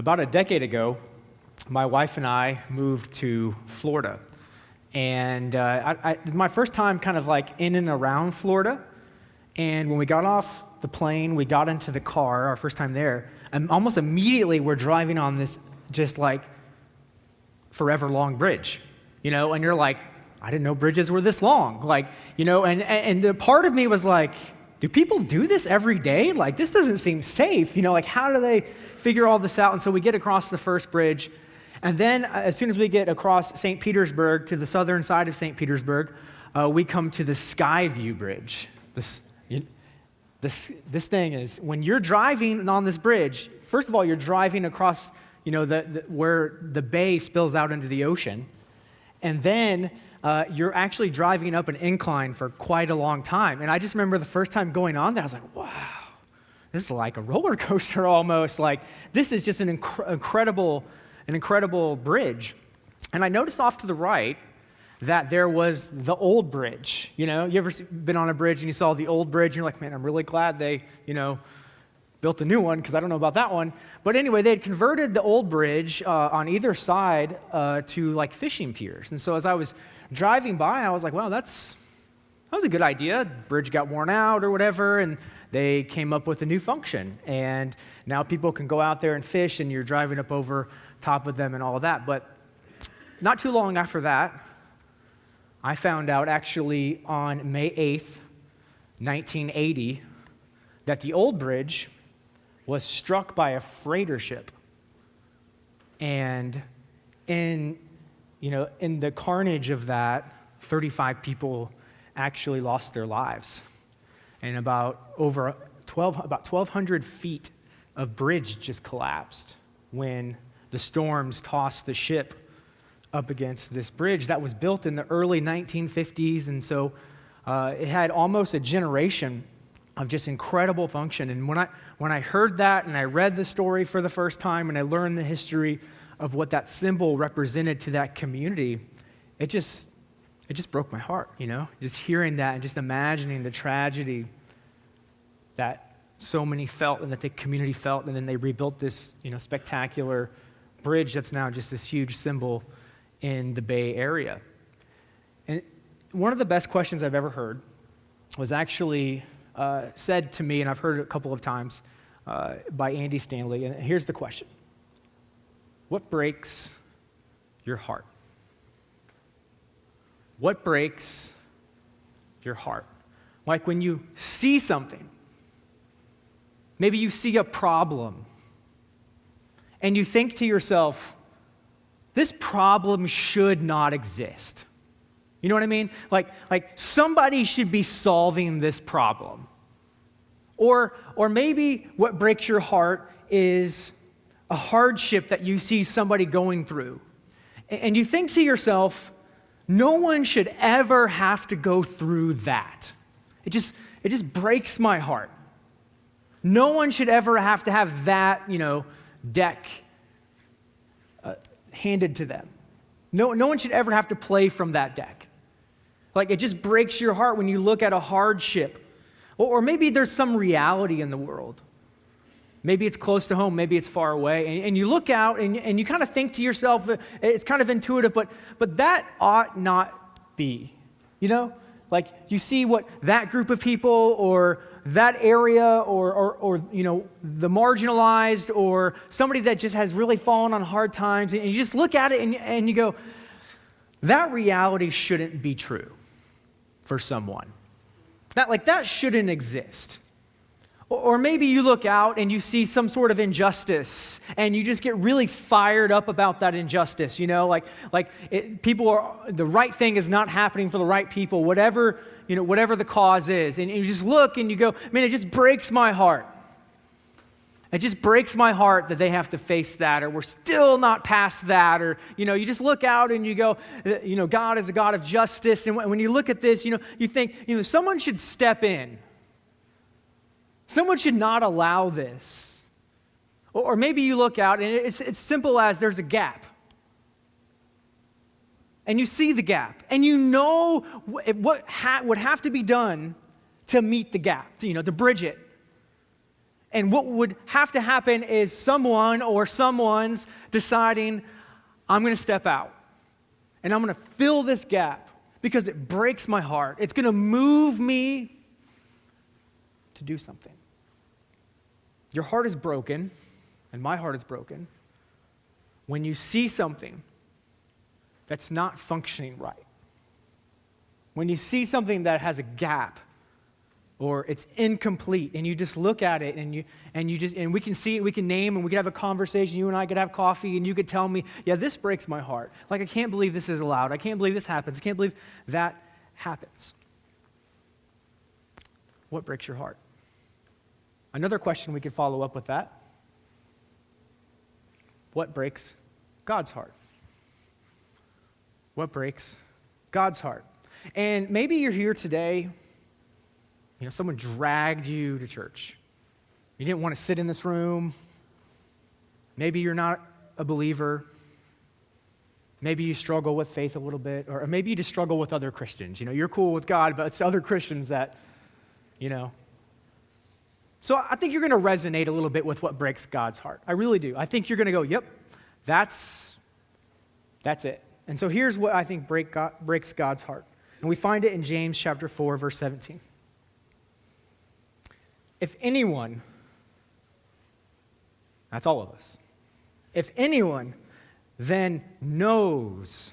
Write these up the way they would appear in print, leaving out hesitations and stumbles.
About a decade ago, my wife and I moved to Florida. And my first time kind of like in and around Florida. And when we got off the plane, we got into the car, our first time there, and almost immediately we're driving on this just like forever long bridge, and you're like, I didn't know bridges were this long. Like, and the part of me was like, do people do this every day? Like, this doesn't seem safe. Like, how do they figure all this out? And so we get across the first bridge. And then as soon as we get across St. Petersburg to the southern side of St. Petersburg, we come to the Skyview Bridge. This thing is, when you're driving on this bridge, first of all, you're driving across, where the bay spills out into the ocean. And then you're actually driving up an incline for quite a long time. And I just remember the first time going on there, I was like, wow, this is like a roller coaster almost. Like, this is just an incredible bridge. And I noticed off to the right that there was the old bridge. You ever been on a bridge and you saw the old bridge and you're like, man, I'm really glad they, built a new one, because I don't know about that one. But anyway, they had converted the old bridge on either side to like fishing piers. And so as I was driving by, I was like, wow, that was a good idea. Bridge got worn out or whatever, and they came up with a new function. And now people can go out there and fish, and you're driving up over top of them and all of that. But not too long after that, I found out actually on May 8th, 1980, that the old bridge was struck by a freighter ship. And in the carnage of that, 35 people actually lost their lives. And about 1,200 feet of bridge just collapsed when the storms tossed the ship up against this bridge that was built in the early 1950s. And so it had almost a generation of just incredible function. And when I heard that and I read the story for the first time and I learned the history of what that symbol represented to that community, it just broke my heart, just hearing that and just imagining the tragedy that so many felt and that the community felt. And then they rebuilt this, spectacular bridge that's now just this huge symbol in the Bay Area. And one of the best questions I've ever heard was actually said to me, and I've heard it a couple of times, by Andy Stanley. And here's the question: what breaks your heart? What breaks your heart? Like when you see something, maybe you see a problem, and you think to yourself, this problem should not exist. You know what I mean? Like somebody should be solving this problem. Or maybe what breaks your heart is a hardship that you see somebody going through. And you think to yourself, no one should ever have to go through that. It just breaks my heart. No one should ever have to have that, deck handed to them. No one should ever have to play from that deck. Like, it just breaks your heart when you look at a hardship. Or maybe there's some reality in the world. Maybe it's close to home, maybe it's far away. And you look out and you kind of think to yourself, it's kind of intuitive, but that ought not be. Like, you see what that group of people or that area or the marginalized or somebody that just has really fallen on hard times, and you just look at it and you go, that reality shouldn't be true for someone. That shouldn't exist. Or maybe you look out and you see some sort of injustice and you just get really fired up about that injustice, the right thing is not happening for the right people, whatever the cause is. And you just look and you go, man, it just breaks my heart. It just breaks my heart that they have to face that, or we're still not past that, or, you just look out and you go, God is a God of justice. And when you look at this, you think, someone should step in. Someone should not allow this. Or maybe you look out and it's simple as there's a gap. And you see the gap. And you know what would have to be done to meet the gap, to bridge it. And what would have to happen is someone or someone's deciding, I'm going to step out and I'm going to fill this gap because it breaks my heart. It's going to move me to do something. Your heart is broken, and my heart is broken, when you see something that's not functioning right. When you see something that has a gap or it's incomplete, and you just look at it and we can see it, we can name, and we can have a conversation. You and I could have coffee, and you could tell me, yeah, this breaks my heart. Like, I can't believe this is allowed. I can't believe this happens. I can't believe that happens. What breaks your heart? Another question we could follow up with that. What breaks God's heart? What breaks God's heart? And maybe you're here today, someone dragged you to church. You didn't want to sit in this room. Maybe you're not a believer. Maybe you struggle with faith a little bit, or maybe you just struggle with other Christians. You're cool with God, but it's other Christians that, So I think you're going to resonate a little bit with what breaks God's heart. I really do. I think you're going to go, yep, that's it. And so here's what I think breaks God's heart. And we find it in James chapter 4, verse 17. If anyone, that's all of us, if anyone then knows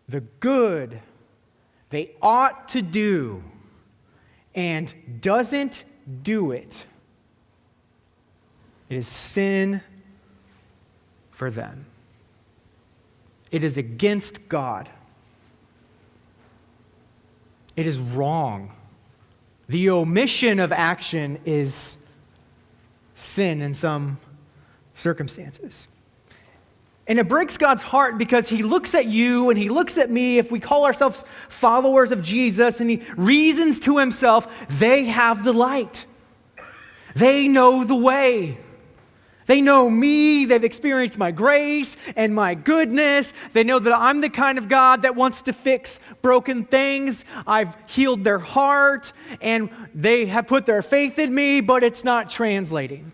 the good they ought to do and doesn't do it, it is sin for them. It is against God. It is wrong. The omission of action is sin in some circumstances. And it breaks God's heart because he looks at you and he looks at me, if we call ourselves followers of Jesus, and he reasons to himself, they have the light. They know the way. They know me. They've experienced my grace and my goodness. They know that I'm the kind of God that wants to fix broken things. I've healed their heart, and they have put their faith in me, but it's not translating.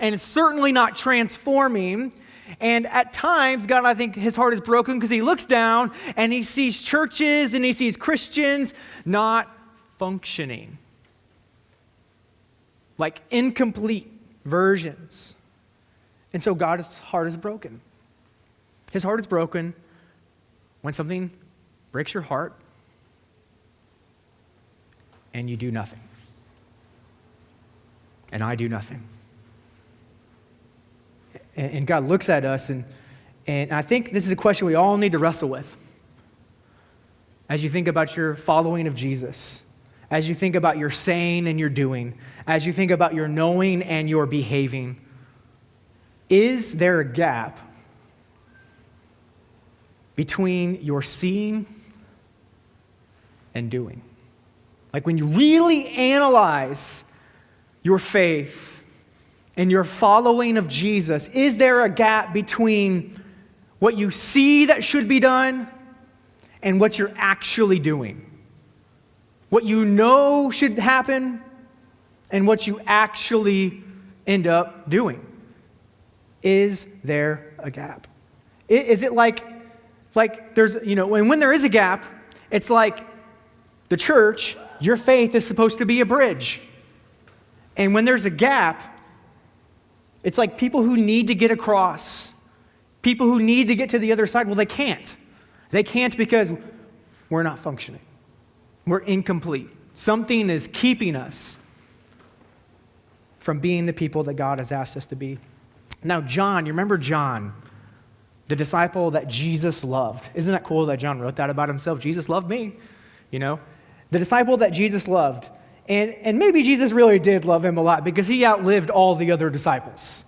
And it's certainly not transforming. And at times, God, I think his heart is broken because he looks down and he sees churches and he sees Christians not functioning. Like incomplete versions. And so God's heart is broken. His heart is broken when something breaks your heart and you do nothing. And I do nothing. And God looks at us, and I think this is a question we all need to wrestle with. As you think about your following of Jesus, as you think about your saying and your doing, as you think about your knowing and your behaving, is there a gap between your seeing and doing? Like when you really analyze your faith and your following of Jesus, is there a gap between what you see that should be done and what you're actually doing? What you know should happen and what you actually end up doing? Is there a gap? Is it like there's, and when there is a gap, it's like the church, your faith is supposed to be a bridge. And when there's a gap, it's like people who need to get across, people who need to get to the other side, well, they can't. They can't because we're not functioning. We're incomplete. Something is keeping us from being the people that God has asked us to be. Now, John, you remember John, the disciple that Jesus loved. Isn't that cool that John wrote that about himself? Jesus loved me, The disciple that Jesus loved. And maybe Jesus really did love him a lot because he outlived all the other disciples.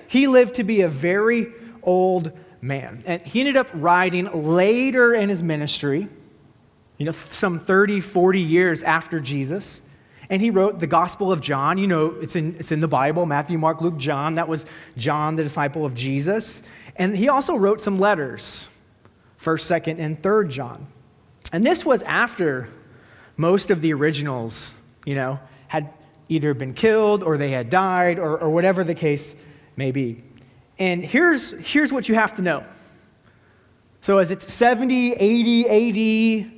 He lived to be a very old man. And he ended up writing later in his ministry, some 30, 40 years after Jesus. And he wrote the Gospel of John. It's in the Bible, Matthew, Mark, Luke, John. That was John, the disciple of Jesus. And he also wrote some letters, 1st, 2nd, and 3rd John. And this was after most of the originals, had either been killed or they had died or whatever the case may be. And here's what you have to know. So as it's 70, 80 AD,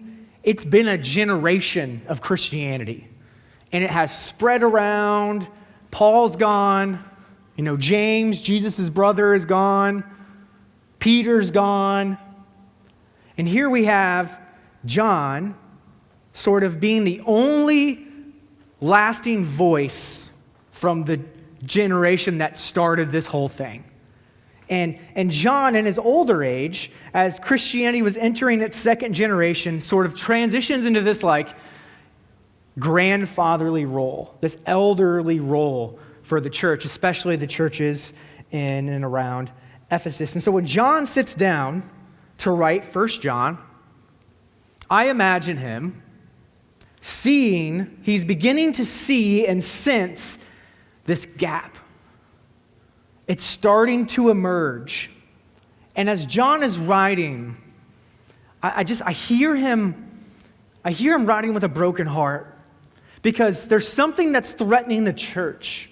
it's been a generation of Christianity. And it has spread around. Paul's gone. James, Jesus' brother, is gone. Peter's gone. And here we have John sort of being the only lasting voice from the generation that started this whole thing. And John, in his older age, as Christianity was entering its second generation, sort of transitions into this grandfatherly role, this elderly role for the church, especially the churches in and around Ephesus. And so when John sits down to write 1 John, I imagine him he's beginning to see and sense this gap. It's starting to emerge. And as John is writing, I hear him writing with a broken heart, because there's something that's threatening the church.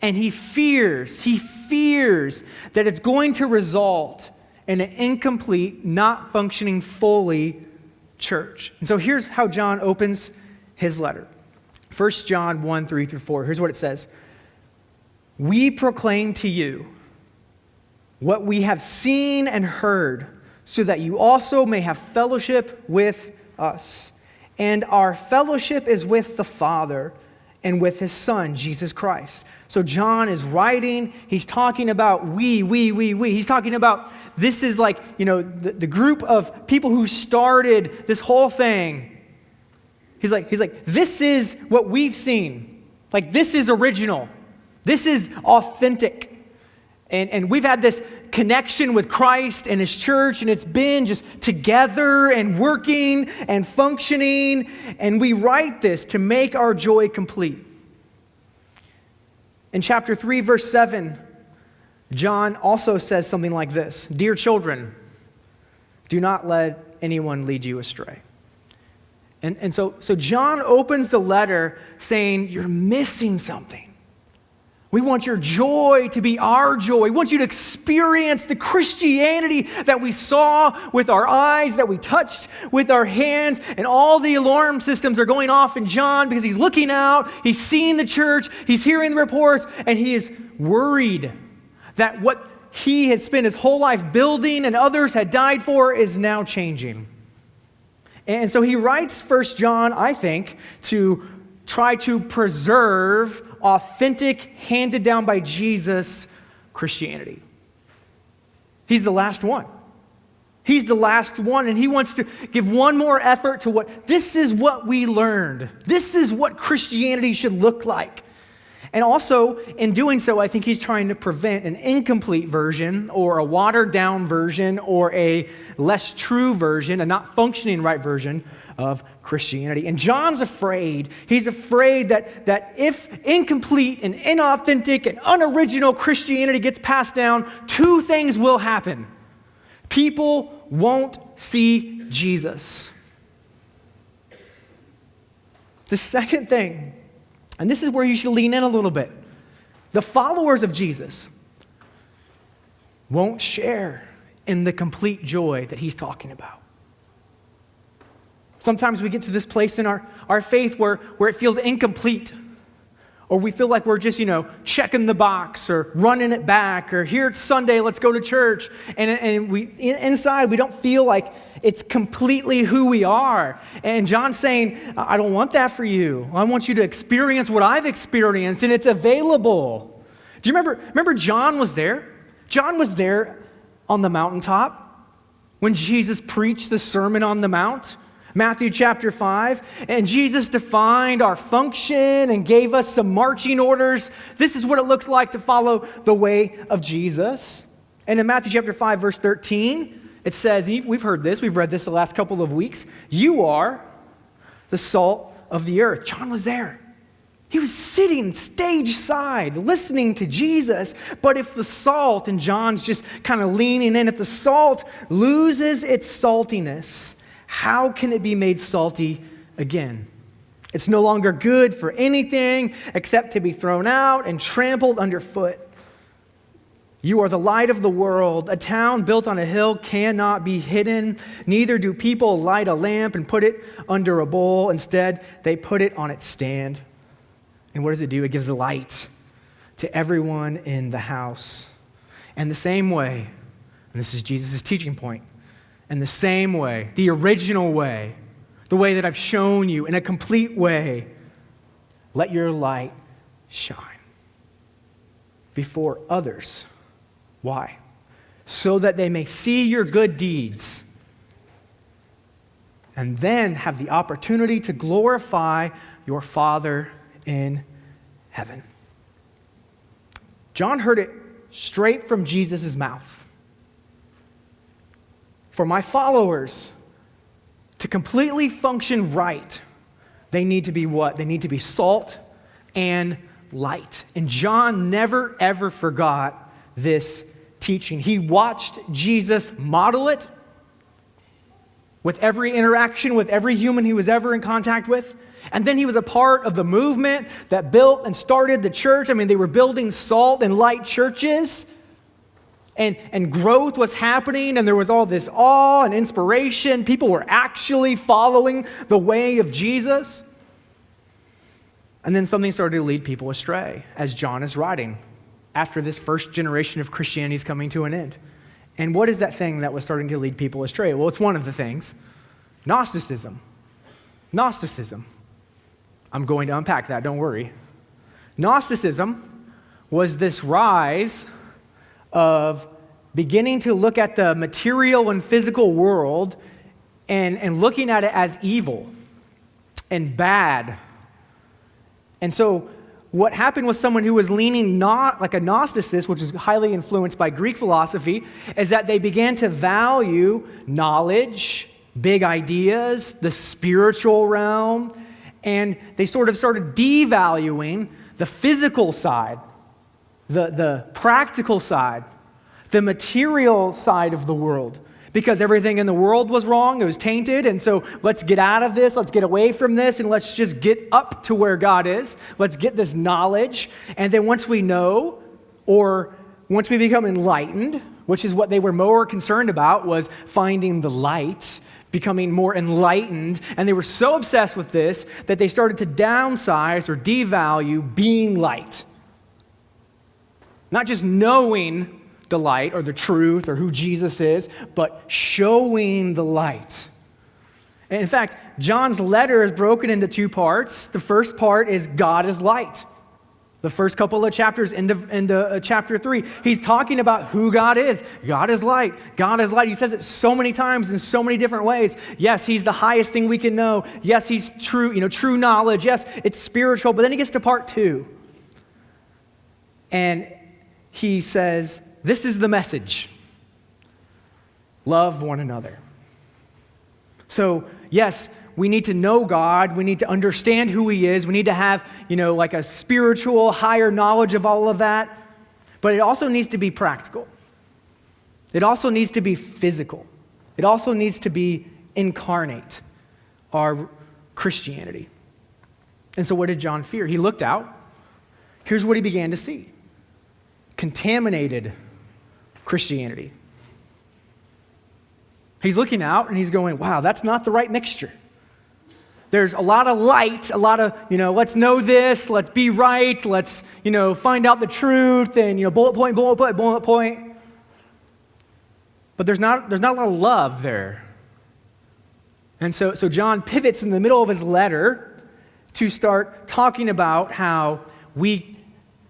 And he fears that it's going to result in an incomplete, not functioning fully church. And so here's how John opens his letter. 1 John 1, 3 through 4. Here's what it says. We proclaim to you what we have seen and heard, so that you also may have fellowship with us. And our fellowship is with the Father and with his Son, Jesus Christ. So John is writing, he's talking about we. He's talking about this is the group of people who started this whole thing. He's like, this is what we've seen. This is original. This is authentic. And we've had this connection with Christ and his church, and it's been just together and working and functioning. And we write this to make our joy complete. In chapter 3, verse 7, John also says something like this. Dear children, do not let anyone lead you astray. And so John opens the letter saying, you're missing something. We want your joy to be our joy. We want you to experience the Christianity that we saw with our eyes, that we touched with our hands, and all the alarm systems are going off in John because he's looking out, he's seeing the church, he's hearing the reports, and he is worried that what he has spent his whole life building and others had died for is now changing. And so he writes 1 John, I think, to try to preserve authentic, handed down by Jesus Christianity. He's the last one. He's the last one, and he wants to give one more effort to this is what we learned. This is what Christianity should look like. And also, in doing so, I think he's trying to prevent an incomplete version or a watered-down version or a less true version, a not functioning right version of Christianity. And John's afraid. He's afraid that if incomplete and inauthentic and unoriginal Christianity gets passed down, two things will happen. People won't see Jesus. The second thing, and this is where you should lean in a little bit, the followers of Jesus won't share in the complete joy that he's talking about. Sometimes we get to this place in our faith where it feels incomplete, or we feel like we're just, checking the box or running it back, or here it's Sunday, let's go to church. And we inside, we don't feel like it's completely who we are. And John's saying, I don't want that for you. I want you to experience what I've experienced, and it's available. Do you remember John was there? John was there on the mountaintop when Jesus preached the Sermon on the Mount. Matthew chapter 5, and Jesus defined our function and gave us some marching orders. This is what it looks like to follow the way of Jesus. And in Matthew chapter 5, verse 13, it says, we've heard this, we've read this the last couple of weeks, you are the salt of the earth. John was there. He was sitting stage side, listening to Jesus. But if the salt, and John's just kind of leaning in, if the salt loses its saltiness, how can it be made salty again? It's no longer good for anything except to be thrown out and trampled underfoot. You are the light of the world. A town built on a hill cannot be hidden. Neither do people light a lamp and put it under a bowl. Instead, they put it on its stand. And what does it do? It gives light to everyone in the house. And the same way, and this is Jesus' teaching point, and the same way, the original way, the way that I've shown you in a complete way, let your light shine before others. Why? So that they may see your good deeds and then have the opportunity to glorify your Father in heaven. John heard it straight from Jesus' mouth. For my followers to completely function right, they need to be what? They need to be salt and light. And John never, ever forgot this teaching. He watched Jesus model it with every interaction with every human he was ever in contact with. And then he was a part of the movement that built and started the church. I mean, they were building salt and light churches. And growth was happening, and there was all this awe and inspiration. People were actually following the way of Jesus. And then something started to lead people astray, as John is writing, after this first generation of Christianity is coming to an end. And what is that thing that was starting to lead people astray? Well, it's one of the things. Gnosticism. Gnosticism. I'm going to unpack that, don't worry. Gnosticism was this rise of beginning to look at the material and physical world and looking at it as evil and bad. And so what happened with someone who was leaning not like a Gnosticist, which is highly influenced by Greek philosophy, is that they began to value knowledge, big ideas, the spiritual realm, and they sort of started devaluing the physical side, the practical side, the material side of the world, because everything in the world was wrong, it was tainted, and so let's get out of this, let's get away from this, and let's just get up to where God is. Let's get this knowledge, and then once we know, or once we become enlightened, which is what they were more concerned about, was finding the light, becoming more enlightened, and they were so obsessed with this that they started to downsize or devalue being light. Not just knowing the light or the truth or who Jesus is, but showing the light. And in fact, John's letter is broken into two parts. The first part is God is light. The first couple of chapters into chapter 3, he's talking about who God is. God is light. God is light. He says it so many times in so many different ways. Yes, he's the highest thing we can know. Yes, he's true, true knowledge. Yes, it's spiritual. But then he gets to part 2. And he says, this is the message. Love one another. So, yes, we need to know God. We need to understand who he is. We need to have, like a spiritual, higher knowledge of all of that. But it also needs to be practical. It also needs to be physical. It also needs to be incarnate, our Christianity. And so what did John fear? He looked out. Here's what he began to see. Contaminated Christianity. He's looking out and he's going, wow, that's not the right mixture. There's a lot of light, a lot of, let's know this, let's be right, let's, find out the truth, and, bullet point, bullet point, bullet point. But there's not a lot of love there. And so John pivots in the middle of his letter to start talking about how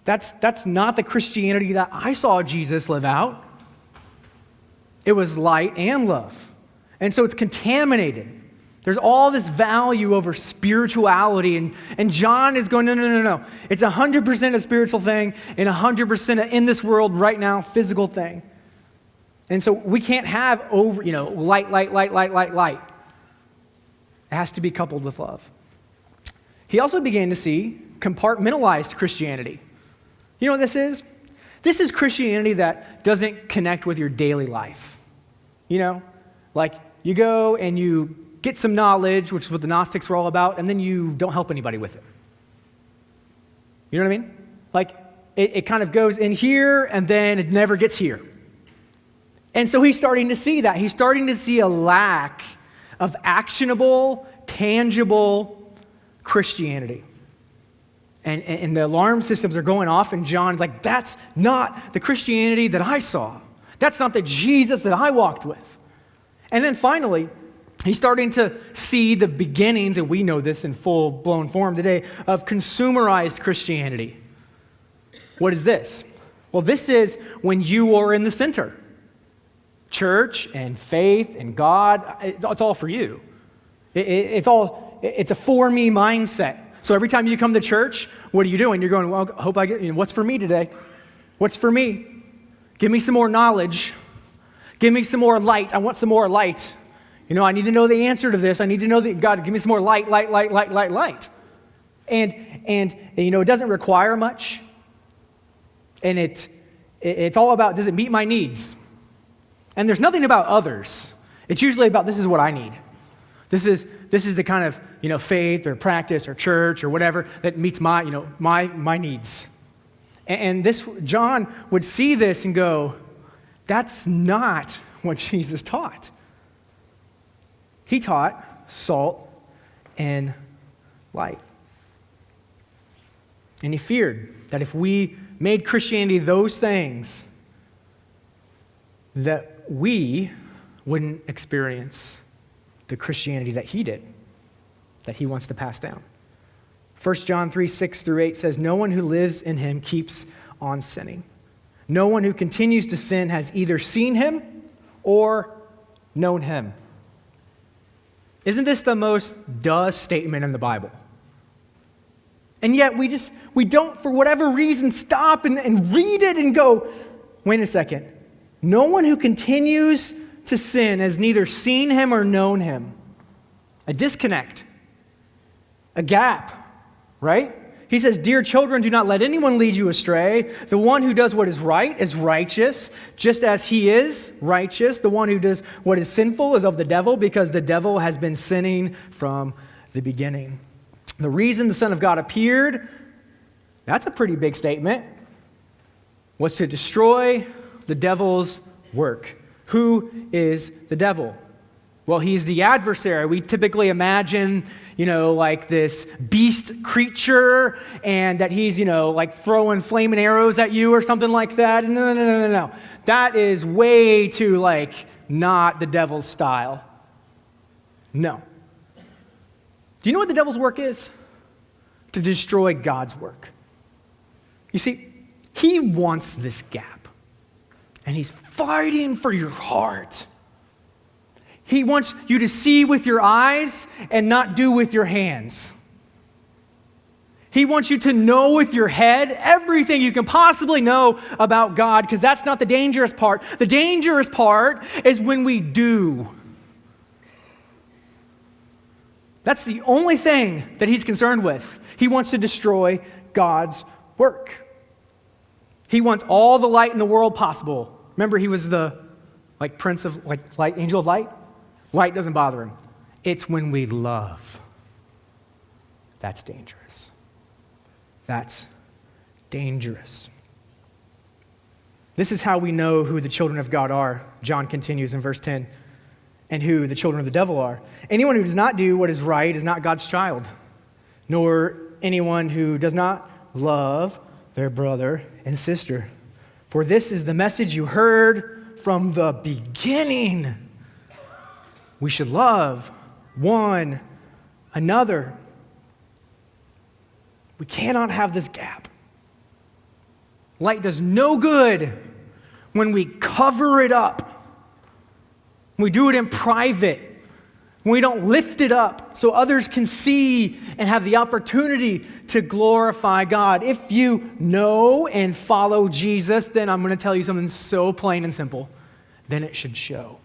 that's not the Christianity that I saw Jesus live out. It was light and love. And so it's contaminated. There's all this value over spirituality, and John is going, no. It's 100% a spiritual thing and 100% in this world right now, physical thing. And so we can't have light. It has to be coupled with love. He also began to see compartmentalized Christianity. You know what this is? This is Christianity that doesn't connect with your daily life. Like you go and you get some knowledge, which is what the Gnostics were all about, and then you don't help anybody with it. You know what I mean? Like, it kind of goes in here, and then it never gets here. And so he's starting to see that. He's starting to see a lack of actionable, tangible Christianity. And the alarm systems are going off, and John's like, that's not the Christianity that I saw. That's not the Jesus that I walked with. And then finally, he's starting to see the beginnings, and we know this in full-blown form today, of consumerized Christianity. What is this? Well, this is when you are in the center. Church and faith and God, it's all for you. It's a for-me mindset. So every time you come to church, what are you doing? You're going, well, I hope I get, what's for me today? What's for me? Give me some more knowledge. Give me some more light. I want some more light. I need to know the answer to this. I need to know that, God, give me some more light. And it doesn't require much. And it's all about, does it meet my needs? And there's nothing about others. It's usually about, this is what I need. This is the kind of, faith or practice or church or whatever that meets my needs. And this, John would see this and go, that's not what Jesus taught. He taught salt and light. And he feared that if we made Christianity those things, that we wouldn't experience the Christianity that he did, that he wants to pass down. 1 John 3:6-8 says, no one who lives in him keeps on sinning. No one who continues to sin has either seen him or known him. Isn't this the most duh statement in the Bible? And yet we don't, for whatever reason, stop and read it and go, wait a second. No one who continues to sin has neither seen him or known him. A disconnect. A gap. Right? He says, dear children, do not let anyone lead you astray. The one who does what is right is righteous, just as he is righteous. The one who does what is sinful is of the devil, because the devil has been sinning from the beginning. The reason the Son of God appeared, that's a pretty big statement, was to destroy the devil's work. Who is the devil? Well, he's the adversary. We typically imagine, like this beast creature, and that he's, like throwing flaming arrows at you or something like that. No. That is way too, not the devil's style. No. Do you know what the devil's work is? To destroy God's work. You see, he wants this gap. And he's fighting for your heart. He wants you to see with your eyes and not do with your hands. He wants you to know with your head everything you can possibly know about God, because that's not the dangerous part. The dangerous part is when we do. That's the only thing that he's concerned with. He wants to destroy God's work. He wants all the light in the world possible. Remember, he was the prince of light, angel of light. Light doesn't bother him. It's when we love that's dangerous. That's dangerous. This is how we know who the children of God are. John continues in verse 10, and who the children of the devil are. Anyone who does not do what is right is not God's child, nor anyone who does not love their brother and sister. For this is the message you heard from the beginning. We should love one another. We cannot have this gap. Light does no good when we cover it up. When we do it in private. When we don't lift it up so others can see and have the opportunity to glorify God. If you know and follow Jesus, then I'm going to tell you something so plain and simple. Then it should show.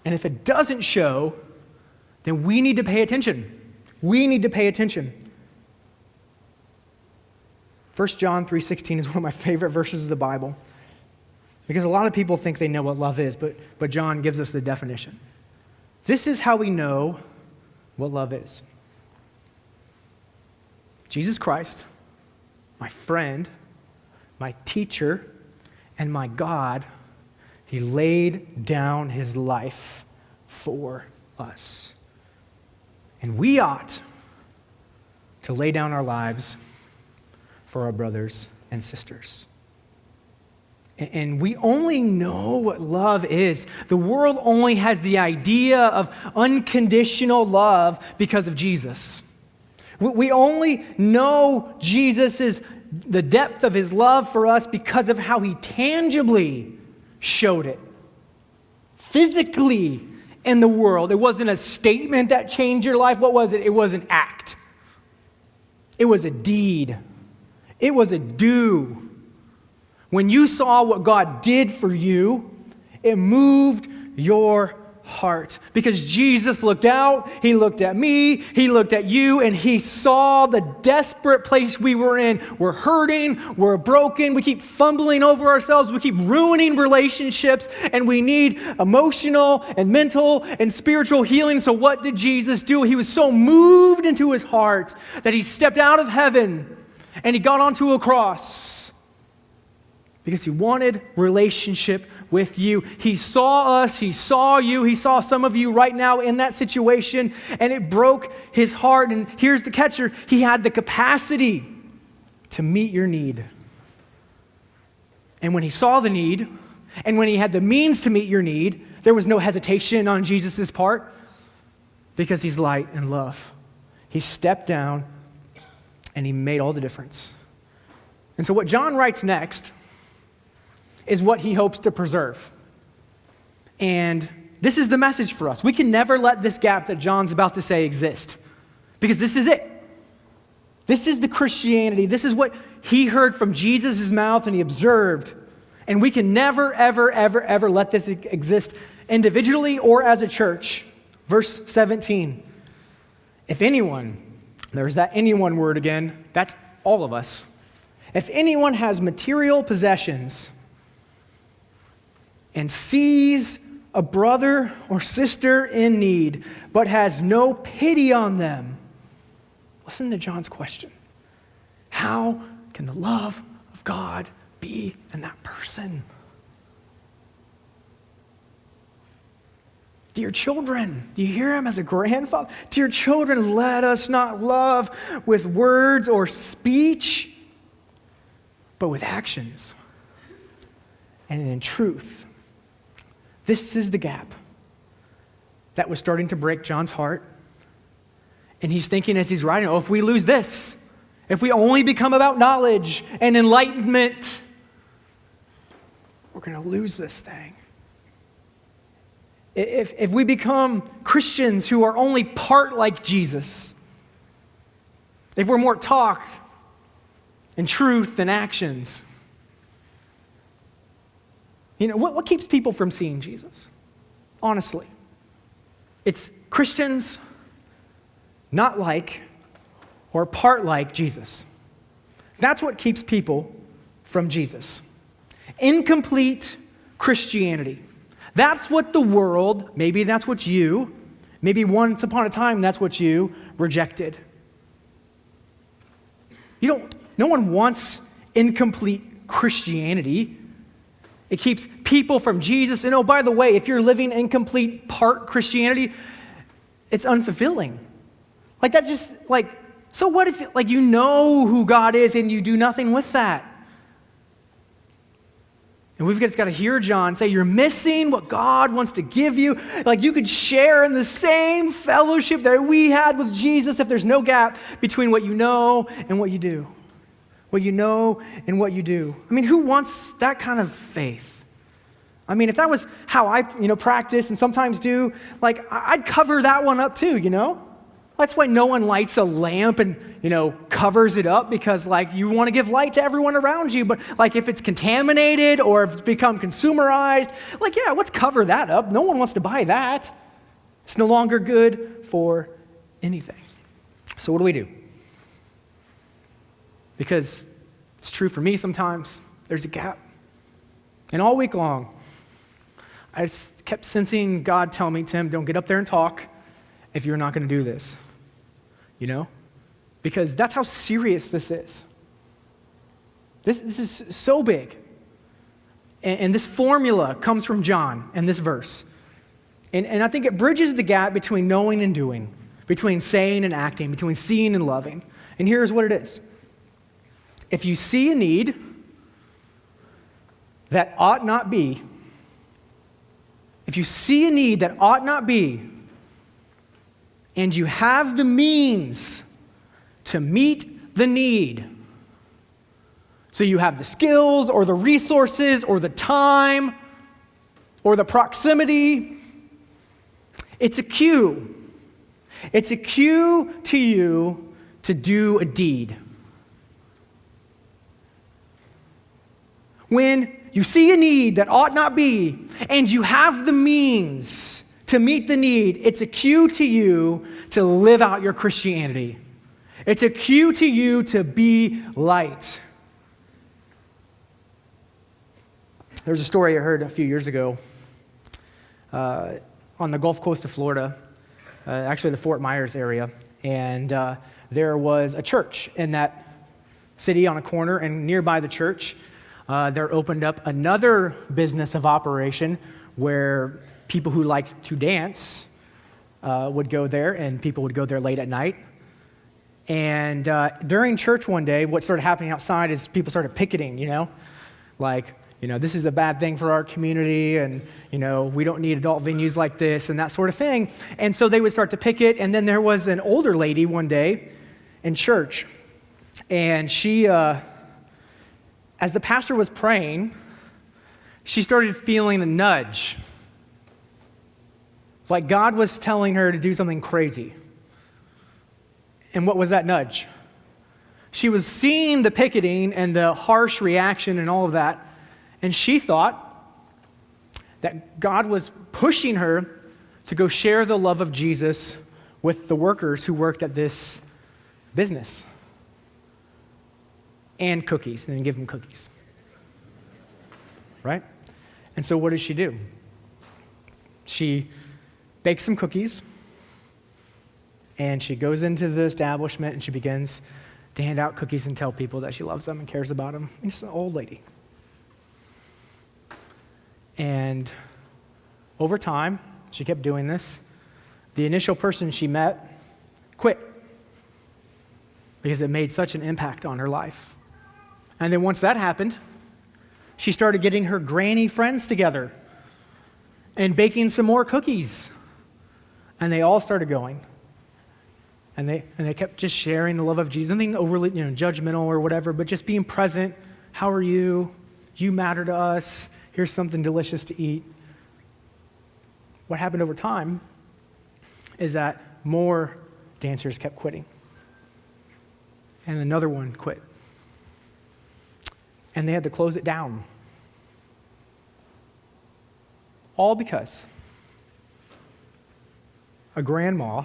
And if it doesn't show, then we need to pay attention. We need to pay attention. 1 John 3:16 is one of my favorite verses of the Bible, because a lot of people think they know what love is, but John gives us the definition. This is how we know what love is. Jesus Christ, my friend, my teacher, and my God, he laid down his life for us. And we ought to lay down our lives for our brothers and sisters. And we only know what love is. The world only has the idea of unconditional love because of Jesus. We only know the depth of his love for us because of how he tangibly showed it. Physically in the world. It wasn't a statement that changed your life. What was it? It was an act. It was a deed. It was a do. When you saw what God did for you, it moved your heart. Because Jesus looked out, he looked at me, he looked at you, and he saw the desperate place we were in. We're hurting, we're broken, we keep fumbling over ourselves, we keep ruining relationships, and we need emotional and mental and spiritual healing. So what did Jesus do? He was so moved into his heart that he stepped out of heaven and he got onto a cross. Because he wanted relationship with you. He saw us, he saw you, he saw some of you right now in that situation, and it broke his heart. And here's the catcher, he had the capacity to meet your need. And when he saw the need, and when he had the means to meet your need, there was no hesitation on Jesus' part, because he's light and love. He stepped down, and he made all the difference. And so what John writes next is what he hopes to preserve. And this is the message for us. We can never let this gap that John's about to say exist, because this is it. This is the Christianity. This is what he heard from Jesus' mouth and he observed. And we can never, ever, ever, ever let this exist individually or as a church. Verse 17. If anyone, there's that anyone word again, that's all of us. If anyone has material possessions and sees a brother or sister in need, but has no pity on them. Listen to John's question. How can the love of God be in that person? Dear children, do you hear him as a grandfather? Dear children, let us not love with words or speech, but with actions and in truth. This is the gap that was starting to break John's heart. And he's thinking as he's writing, if we lose this, if we only become about knowledge and enlightenment, we're going to lose this thing. If we become Christians who are only part like Jesus, if we're more talk and truth than actions, you know, what keeps people from seeing Jesus? Honestly. It's Christians not like or part like Jesus. That's what keeps people from Jesus. Incomplete Christianity. That's what the world, maybe that's what you, maybe once upon a time that's what you rejected. No one wants incomplete Christianity. It keeps people from Jesus. And oh, by the way, if you're living incomplete part Christianity, it's unfulfilling. So what if, you know who God is and you do nothing with that? And we've just got to hear John say, you're missing what God wants to give you. You could share in the same fellowship that we had with Jesus if there's no gap between what you know and what you do. What you know and what you do. Who wants that kind of faith? If that was how I, practice and sometimes do, I'd cover that one up too, That's why no one lights a lamp and, covers it up because, you want to give light to everyone around you. But, if it's contaminated or if it's become consumerized, let's cover that up. No one wants to buy that. It's no longer good for anything. So what do? Because it's true for me sometimes. There's a gap. And all week long, I just kept sensing God tell me, Tim, don't get up there and talk if you're not going to do this. You know? Because that's how serious this is. This is so big. And this formula comes from John and this verse. And I think it bridges the gap between knowing and doing, between saying and acting, between seeing and loving. And here's what it is. If you see a need that ought not be, if you see a need that ought not be, and you have the means to meet the need, so you have the skills or the resources or the time or the proximity, it's a cue. It's a cue to you to do a deed. When you see a need that ought not be, and you have the means to meet the need, it's a cue to you to live out your Christianity. It's a cue to you to be light. There's a story I heard a few years ago on the Gulf Coast of Florida, actually the Fort Myers area, and there was a church in that city on a corner, and nearby the church, there opened up another business of operation where people who liked to dance would go there, and people would go there late at night. And during church one day, what started happening outside is people started picketing, like, this is a bad thing for our community, and, we don't need adult venues like this, and that sort of thing. And so they would start to picket, and then there was an older lady one day in church, and she, as the pastor was praying, she started feeling a nudge, like God was telling her to do something crazy. And what was that nudge? She was seeing the picketing and the harsh reaction and all of that, and she thought that God was pushing her to go share the love of Jesus with the workers who worked at this business. And cookies, and then give them cookies. Right? And so what does she do? She bakes some cookies, and she goes into the establishment, and she begins to hand out cookies and tell people that she loves them and cares about them. And she's an old lady. And over time, she kept doing this. The initial person she met quit because it made such an impact on her life. And then once that happened, she started getting her granny friends together and baking some more cookies. And they all started going. And they kept just sharing the love of Jesus. Nothing overly judgmental or whatever, but just being present. How are you? You matter to us. Here's something delicious to eat. What happened over time is that more dancers kept quitting. And another one quit. And they had to close it down. All because a grandma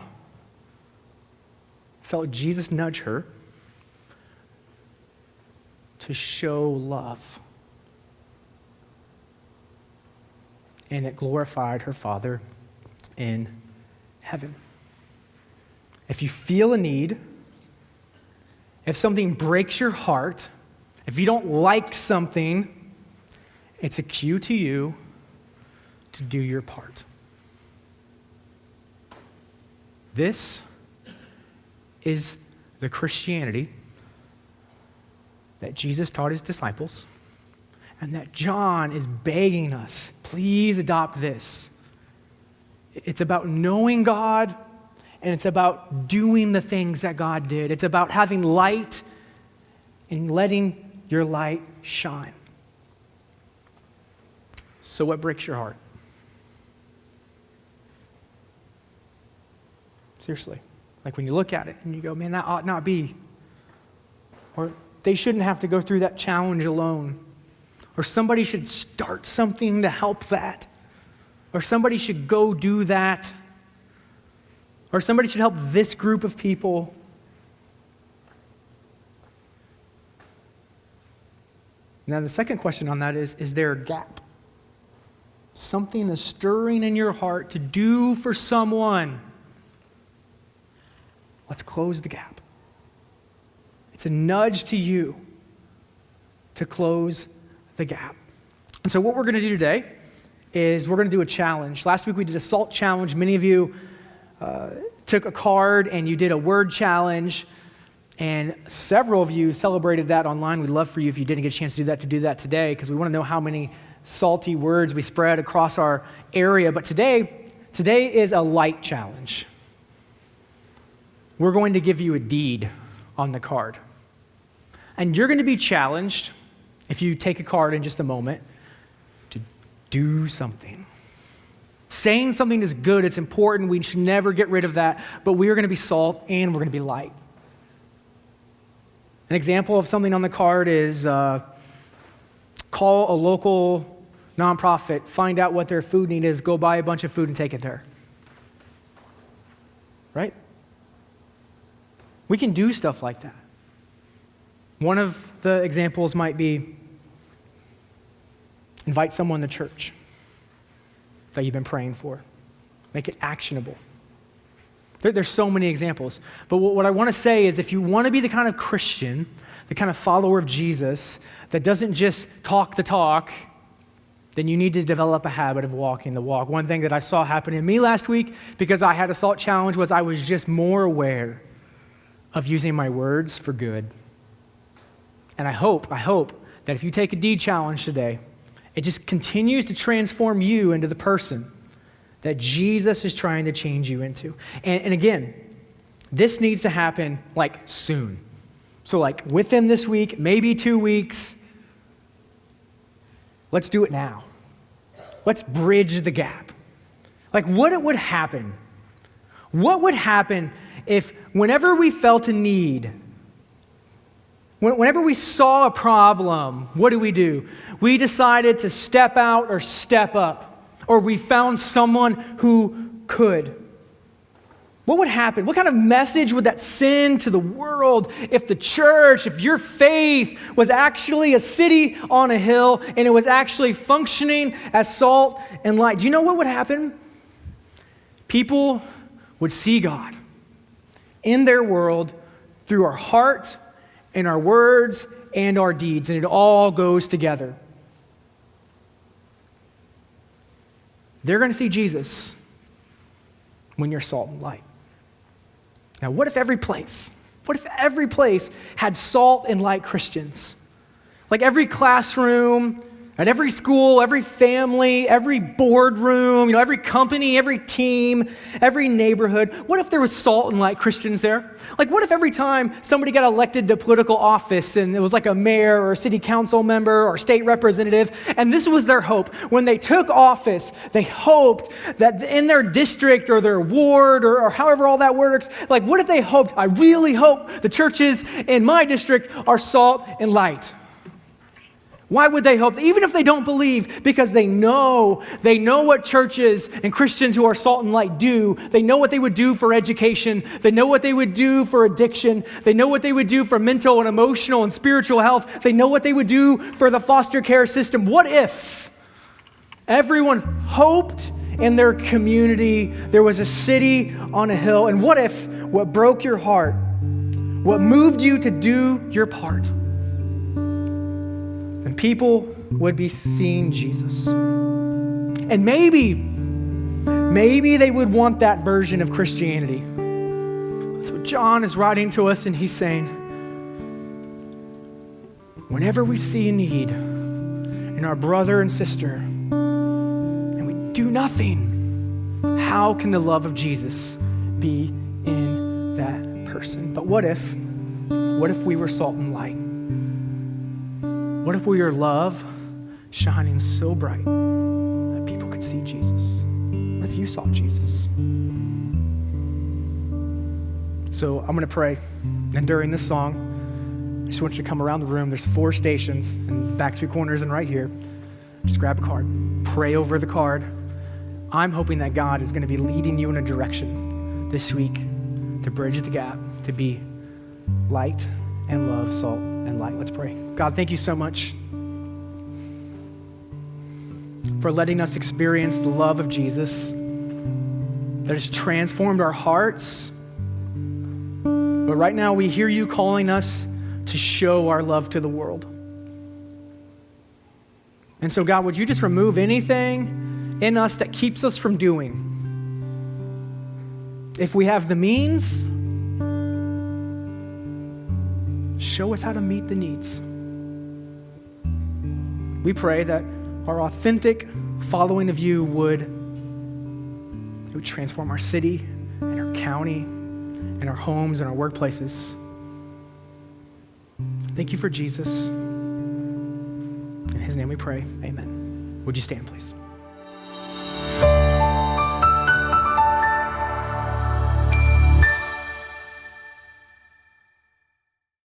felt Jesus nudge her to show love. And it glorified her Father in heaven. If you feel a need, if something breaks your heart, if you don't like something, it's a cue to you to do your part. This is the Christianity that Jesus taught his disciples, and that John is begging us, please adopt this. It's about knowing God, and it's about doing the things that God did. It's about having light and letting your light shine. So what breaks your heart? Seriously. Like when you look at it and you go, man, that ought not be. Or they shouldn't have to go through that challenge alone. Or somebody should start something to help that. Or somebody should go do that. Or somebody should help this group of people. Now the second question on that is there a gap? something is stirring in your heart to do for someone, let's close the gap. It's a nudge to you to close the gap. And so what we're going to do today is we're going to do a challenge. Last week we did a SALT challenge. Many of you took a card and you did a word challenge, and several of you celebrated that online. We'd love for you, if you didn't get a chance to do that today, because we want to know how many salty words we spread across our area. But today is a light challenge. We're going to give you a deed on the card. And you're going to be challenged, if you take a card in just a moment, to do something. Saying something is good, it's important, we should never get rid of that, but we are going to be salt and we're going to be light. An example of something on the card is call a local nonprofit, find out what their food need is, go buy a bunch of food and take it there. Right? We can do stuff like that. One of the examples might be invite someone to church that you've been praying for. Make it actionable. There's so many examples. But what I want to say is, if you want to be the kind of Christian, the kind of follower of Jesus that doesn't just talk the talk, then you need to develop a habit of walking the walk. One thing that I saw happen in me last week, because I had a SALT challenge, was I was just more aware of using my words for good. And I hope that if you take a deed challenge today, it just continues to transform you into the person that Jesus is trying to change you into. And again, this needs to happen like soon. So like within this week, maybe 2 weeks. Let's do it now. Let's bridge the gap. Like what would happen? What would happen if whenever we felt a need, whenever we saw a problem, what do? We decided to step out or step up. Or we found someone who could. What would happen? What kind of message would that send to the world if the church, if your faith was actually a city on a hill and it was actually functioning as salt and light? Do you know what would happen? People would see God in their world through our heart and our words and our deeds, and it all goes together. They're going to see Jesus when you're salt and light. Now, what if every place had salt and light Christians? Like every classroom, at every school, every family, every boardroom, every company, every team, every neighborhood. What if there was salt and light Christians there? Like what if every time somebody got elected to political office and it was like a mayor or a city council member or state representative, and this was their hope. When they took office, they hoped that in their district or their ward or however all that works, like what if they hoped, I really hope the churches in my district are salt and light. Why would they hope? Even if they don't believe, because they know what churches and Christians who are salt and light do. They know what they would do for education. They know what they would do for addiction. They know what they would do for mental and emotional and spiritual health. They know what they would do for the foster care system. What if everyone hoped in their community there was a city on a hill? And what if what broke your heart, what moved you to do your part, and people would be seeing Jesus. And maybe they would want that version of Christianity. That's what John is writing to us, and he's saying, whenever we see a need in our brother and sister, and we do nothing, how can the love of Jesus be in that person? But what if we were salt and light? What if we were love shining so bright that people could see Jesus? What if you saw Jesus? So I'm going to pray. And during this song, I just want you to come around the room. There's 4 stations in the back 2 corners and right here. Just grab a card. Pray over the card. I'm hoping that God is going to be leading you in a direction this week to bridge the gap, to be light and love, salt and light. Let's pray. God, thank you so much for letting us experience the love of Jesus that has transformed our hearts. But right now we hear you calling us to show our love to the world. And so God, would you just remove anything in us that keeps us from doing? If we have the means, show us how to meet the needs. We pray that our authentic following of you would transform our city and our county and our homes and our workplaces. Thank you for Jesus. In his name we pray, amen. Would you stand, please?